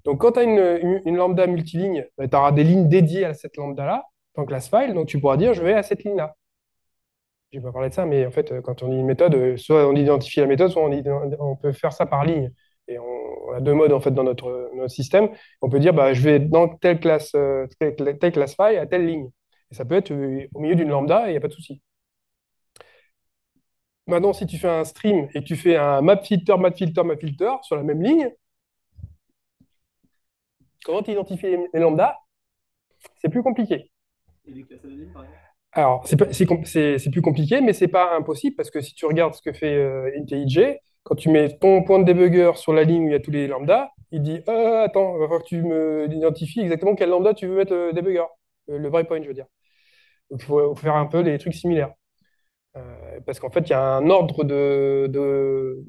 Donc, quand tu as une lambda multiligne, tu auras des lignes dédiées à cette lambda-là, dans le class file. Donc, tu pourras dire, je vais à cette ligne-là. Je vais pas parler de ça, mais en fait, quand on dit une méthode, soit on identifie la méthode, soit on peut faire ça par ligne. Et on a deux modes en fait dans notre système. On peut dire, bah, je vais dans telle classe file à telle ligne. Et ça peut être au milieu d'une lambda et il n'y a pas de souci. Maintenant, si tu fais un stream et que tu fais un map filter, map filter, map filter sur la même ligne, comment tu identifies les lambdas? C'est plus compliqué. Et les classes anonymes, par exemple? Alors, c'est plus compliqué, mais c'est pas impossible parce que si tu regardes ce que fait IntelliJ, Quand tu mets ton point de débugger sur la ligne où il y a tous les lambdas, il dit attends, il va falloir que tu me identifies exactement quel lambda tu veux mettre débugger, le breakpoint, je veux dire. Donc, il faut faire un peu des trucs similaires. Parce qu'en fait, il y a un ordre de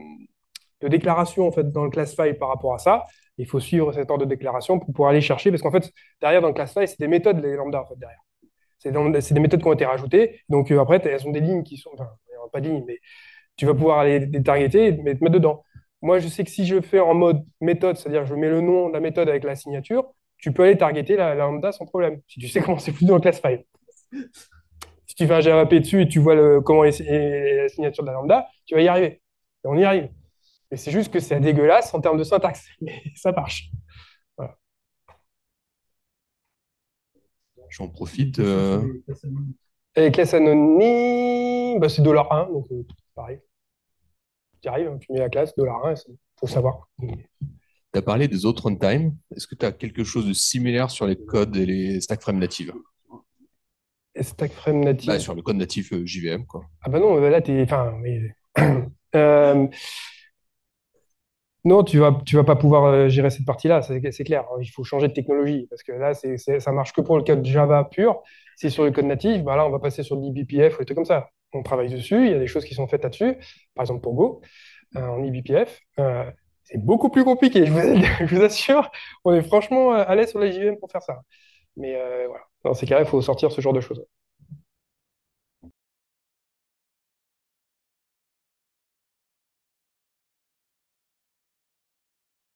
déclaration en fait, dans le class file par rapport à ça. Il faut suivre cet ordre de déclaration pour pouvoir aller chercher, parce qu'en fait, derrière, dans le class file, c'est des méthodes, les lambda, en fait, derrière. C'est des méthodes qui ont été rajoutées. Donc, après, elles ont des lignes qui sont. Enfin, il n'y a pas de lignes, mais tu vas pouvoir aller les targeter et te mettre dedans. Moi, je sais que si je fais en mode méthode, c'est-à-dire je mets le nom de la méthode avec la signature, tu peux aller targeter la lambda sans problème, si tu sais comment c'est foutu dans le class file. Si tu fais un JavaP dessus et tu vois comment est la signature de la lambda, tu vas y arriver. Et on y arrive. Mais c'est juste que c'est dégueulasse en termes de syntaxe. Mais ça marche. Voilà. J'en profite. Et les classes anonymes, bah, c'est $1, donc pareil. Tu arrives, tu mets la classe $1, il faut savoir. Tu as parlé des autres runtime. Est-ce que tu as quelque chose de similaire sur les codes et les stack frames natives? Et stack frame native. Bah, sur le code natif JVM, quoi. Ah bah non, là, t'es. Enfin, mais... non, tu vas pas pouvoir gérer cette partie-là, c'est clair. Il faut changer de technologie parce que là, ça marche que pour le code Java pur. Si sur le code natif, bah là, on va passer sur l'eBPF ou des trucs comme ça. On travaille dessus, il y a des choses qui sont faites là-dessus. Par exemple, pour Go, en eBPF, c'est beaucoup plus compliqué, je vous assure. On est franchement à l'aise sur la JVM pour faire ça. Mais voilà, dans ces cas-là, il faut sortir ce genre de choses.